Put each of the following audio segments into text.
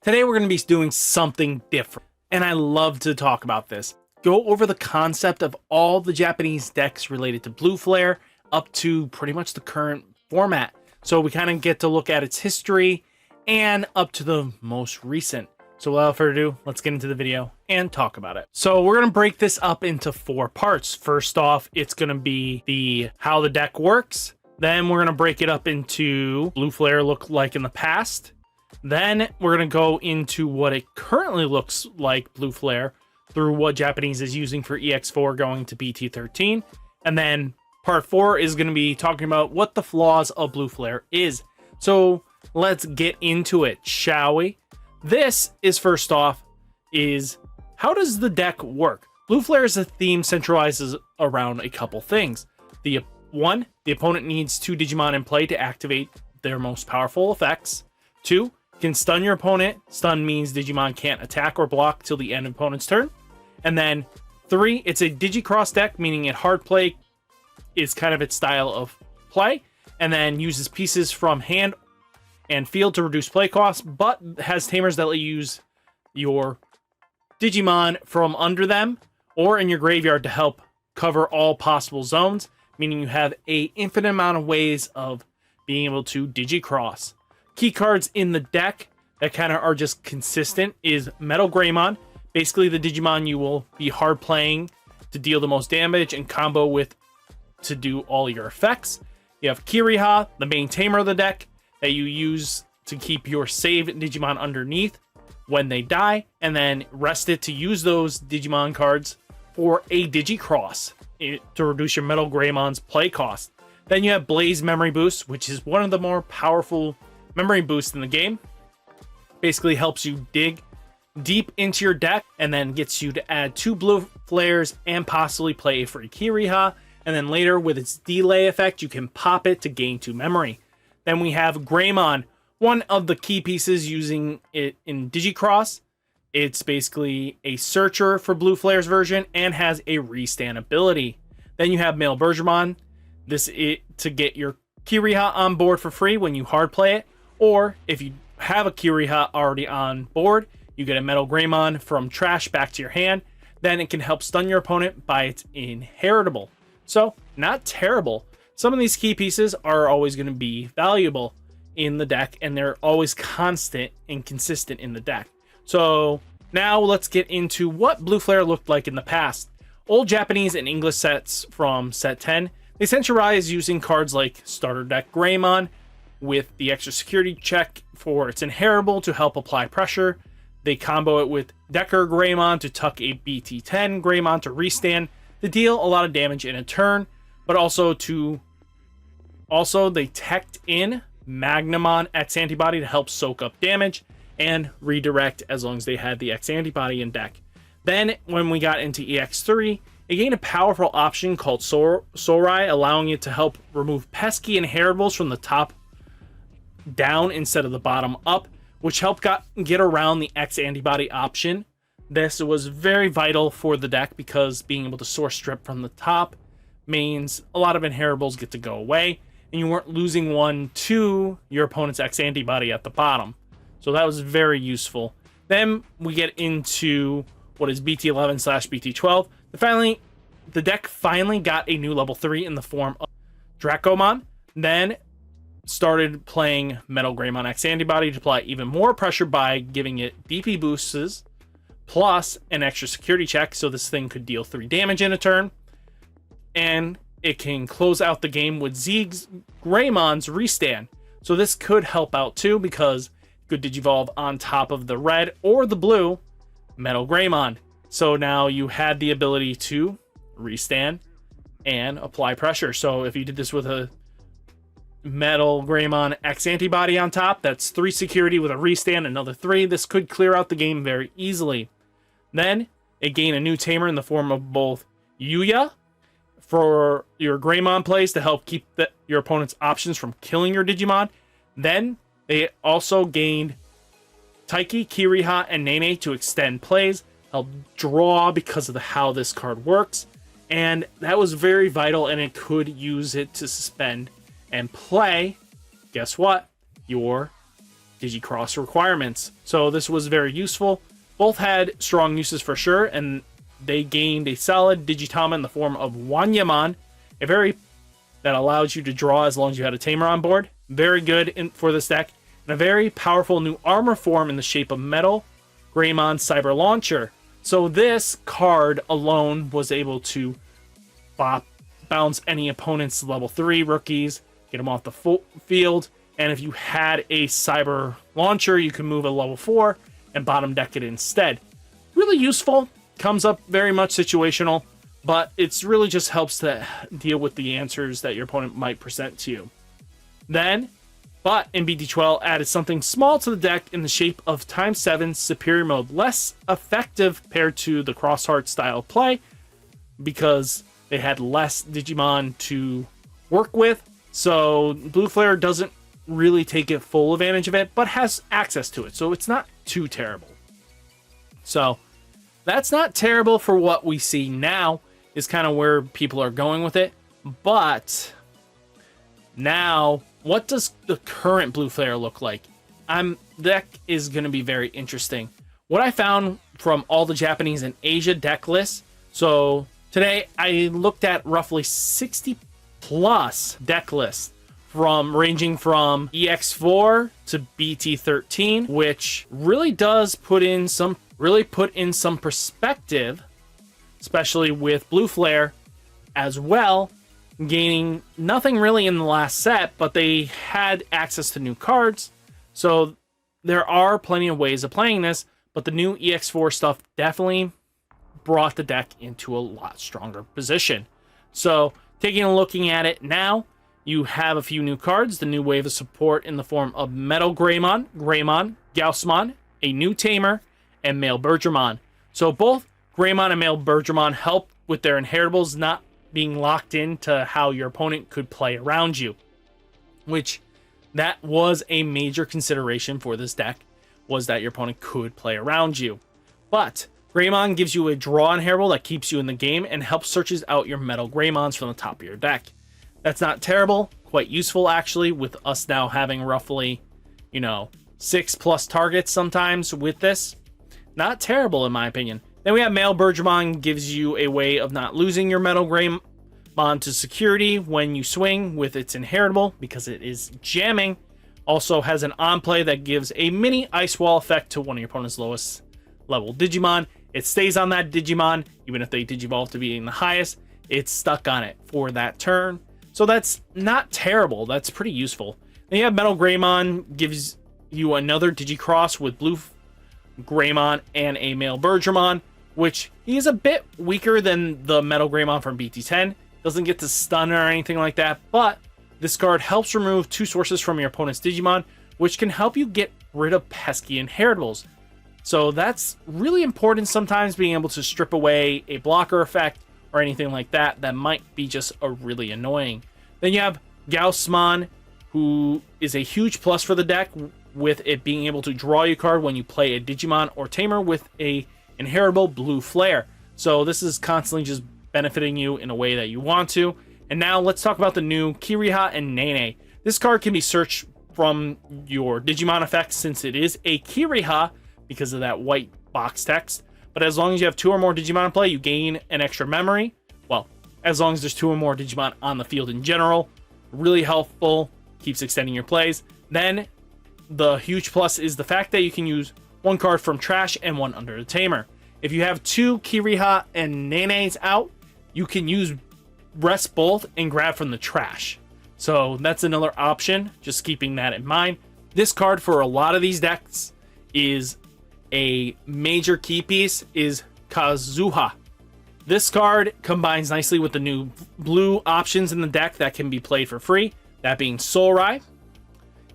Today we're going to be doing something different, and I love to talk about this. Go over the concept of all the Japanese decks related to Blue Flare up to pretty much the current format. So we kind of get to look at its history and up to the most recent. So without further ado, let's get into the video and talk about it. So we're going to break this up into 4 parts. First off, it's going to be how the deck works. Then we're going to break it up into Blue Flare look like in the past. Then we're going to go into what it currently looks like Blue Flare through what Japanese is using for EX-4 going to BT13. And then part 4 is going to be talking about what the flaws of Blue Flare is. So let's get into it, shall we? This is first off is how does the deck work? Blue Flare is a theme centralizes around a couple things. The opponent needs 2 Digimon in play to activate their most powerful effects. 2, can stun your opponent. Stun means Digimon can't attack or block till the end of opponent's turn. And then 3, it's a Digicross deck, meaning it hard play is kind of its style of play, and then uses pieces from hand and field to reduce play costs, but has tamers that let you use your Digimon from under them or in your graveyard to help cover all possible zones, meaning you have an infinite amount of ways of being able to Digicross. Key cards in the deck that kind of are just consistent is Metal Greymon, basically the Digimon you will be hard playing to deal the most damage and combo with to do all your effects. You have Kiriha, the main tamer of the deck that you use to keep your saved Digimon underneath when they die, and then rest it to use those Digimon cards for a Digicross to reduce your Metal Greymon's play cost. Then you have Blaze Memory Boost, which is one of the more powerful memory boosts in the game. Basically helps you dig deep into your deck and then gets you to add 2 Blue Flares and possibly play a free Kiriha. And then later with its delay effect, you can pop it to gain 2 memory. Then we have Greymon, one of the key pieces using it in Digicross. It's basically a searcher for Blue Flare's version and has a restand ability. Then you have Male Bergermon. This is to get your Kiriha on board for free when you hard play it. Or if you have a Kiriha already on board, you get a Metal Greymon from trash back to your hand. Then it can help stun your opponent by its inheritable. So, not terrible. Some of these key pieces are always going to be valuable in the deck, and they're always constant and consistent in the deck. So, now let's get into what Blue Flare looked like in the past. Old Japanese and English sets from set 10, they centralize using cards like Starter Deck Greymon, with the extra security check for its inheritable to help apply pressure. They combo it with Decker Greymon to tuck a BT10 Greymon to restand to deal a lot of damage in a turn, but also they teched in Magnamon X Antibody to help soak up damage and redirect as long as they had the X Antibody in deck. Then when we got into EX-3, it gained a powerful option called Sorai, allowing it to help remove pesky inheritables from the top down instead of the bottom up, which helped get around the X Antibody option. This was very vital for the deck because being able to source strip from the top means a lot of inheritables get to go away, and you weren't losing one to your opponent's X Antibody at the bottom. So that was very useful. Then we get into what is BT11/BT12. The deck finally got a new level 3 in the form of Dracomon. Then started playing Metal Greymon X Antibody to apply even more pressure by giving it DP boosts plus an extra security check, so this thing could deal 3 damage in a turn. And it can close out the game with Zeeg's Greymon's restand. So this could help out too, because it could Digivolve on top of the red or the blue Metal Greymon. So now you had the ability to restand and apply pressure. So if you did this with a Metal Greymon X Antibody on top, that's 3 security with a restand, another 3. This could clear out the game very easily. Then it gained a new tamer in the form of both Yuya for your Greymon plays to help keep your opponent's options from killing your Digimon. Then they also gained Taiki, Kiriha, and Nene to extend plays, help draw because of how this card works. And that was very vital, and it could use it to suspend and play, guess what? Your Digicross requirements. So this was very useful. Both had strong uses for sure, and they gained a solid Digitama in the form of Wanyamon, that allows you to draw as long as you had a Tamer on board. Very good for this deck. And a very powerful new armor form in the shape of Metal Greymon Cyber Launcher. So this card alone was able to bounce any opponent's level 3 rookies, get them off the field, and if you had a Cyber Launcher, you can move a level 4 and bottom deck it instead. Really useful, comes up very much situational, but it's really just helps to deal with the answers that your opponent might present to you. Then, but in BT12 added something small to the deck in the shape of ×7 Superior Mode, less effective paired to the Crossheart style play because they had less Digimon to work with. So Blue Flare doesn't really take it full advantage of it, but has access to it, so it's not too terrible. So that's not terrible for what we see now, is kind of where people are going with it. But now, what does the current Blue Flare look like? Deck is going to be very interesting. What I found from all the Japanese and Asia deck lists, so today I looked at roughly 60 plus deck lists ranging from EX-4 to BT13, which really does put in some perspective, especially with Blue Flare as well, gaining nothing really in the last set, but they had access to new cards. So there are plenty of ways of playing this, but the new EX-4 stuff definitely brought the deck into a lot stronger position. So looking at it now, you have a few new cards, the new wave of support in the form of Metal Greymon, Gaussmon, a new Tamer, and Male Bergermon. So both Greymon and Male Bergermon help with their inheritables not being locked into how your opponent could play around you, which that was a major consideration for this deck, was that your opponent could play around you. But Greymon gives you a draw inheritable that keeps you in the game and helps searches out your Metal Greymons from the top of your deck. That's not terrible, quite useful actually, with us now having roughly, 6+ targets sometimes with this. Not terrible in my opinion. Then we have Male Bergermon, gives you a way of not losing your Metal Greymon to security when you swing with its inheritable, because it is jamming. Also has an on play that gives a mini ice wall effect to one of your opponent's lowest level Digimon. It stays on that Digimon, even if they Digivolve to being the highest, it's stuck on it for that turn. So that's not terrible, that's pretty useful. Then you have Metal Greymon, gives you another Digicross with Blue Greymon and a Male Bergermon, which he is a bit weaker than the Metal Greymon from BT10. Doesn't get to stun or anything like that, but this card helps remove 2 sources from your opponent's Digimon, which can help you get rid of pesky inheritables. So that's really important sometimes, being able to strip away a blocker effect or anything like that might be just really annoying. Then you have Gaussmon, who is a huge plus for the deck, with it being able to draw your card when you play a Digimon or Tamer with a inheritable Blue Flare. So this is constantly just benefiting you in a way that you want to. And now let's talk about the new Kiriha and Nene. This card can be searched from your Digimon effects, since it is a Kiriha because of that white box text. But as long as you have 2 or more Digimon in play, you gain an extra memory. Well, as long as there's 2 or more Digimon on the field in general. Really helpful, keeps extending your plays. Then the huge plus is the fact that you can use 1 card from trash and 1 under the Tamer. If you have 2 Kiriha and Nenes out, you can rest both and grab from the trash. So that's another option, just keeping that in mind. This card for a lot of these decks is a major key piece, is Kazuha. This card combines nicely with the new blue options in the deck that can be played for free, that being Soul Rai.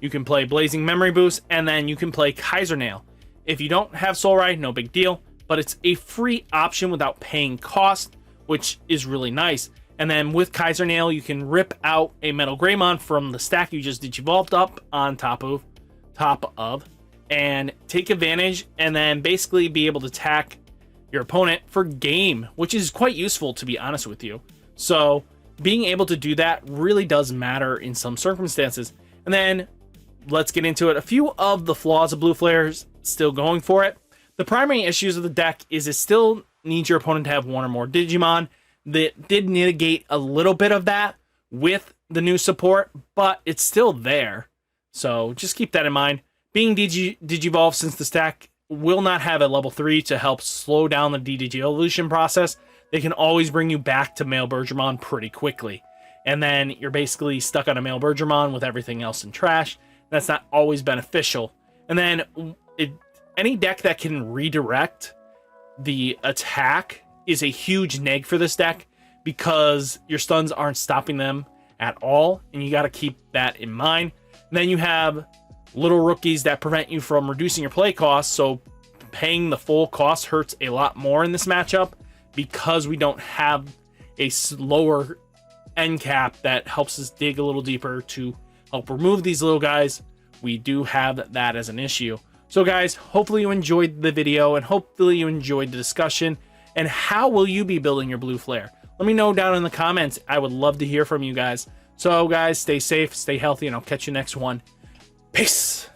You can play Blazing Memory Boost, and then you can play Kaiser Nail. If you don't have Soul Rai, no big deal, but it's a free option without paying cost, which is really nice. And then with Kaiser Nail, you can rip out a Metal Greymon from the stack you just Digivolved up on top of, and take advantage, and then basically be able to attack your opponent for game, which is quite useful, to be honest with you. So being able to do that really does matter in some circumstances. And then let's get into it. A few of the flaws of Blue Flare's still going for it. The primary issues of the deck is it still needs your opponent to have one or more Digimon. That did mitigate a little bit of that with the new support, but it's still there. So just keep that in mind. Being Digivolve, since the stack will not have a level 3 to help slow down the DDG evolution process, they can always bring you back to male Bergermon pretty quickly. And then you're basically stuck on a male Bergermon with everything else in trash. That's not always beneficial. And then any deck that can redirect the attack is a huge neg for this deck, because your stuns aren't stopping them at all, and you got to keep that in mind. And then you have little rookies that prevent you from reducing your play costs, so paying the full cost hurts a lot more in this matchup, because we don't have a slower end cap that helps us dig a little deeper to help remove these little guys. We do have that as an issue. So guys, hopefully you enjoyed the video, and hopefully you enjoyed the discussion. And how will you be building your Blue Flare? Let me know down in the comments. I would love to hear from you guys. So guys, stay safe, stay healthy, and I'll catch you next one. Peace.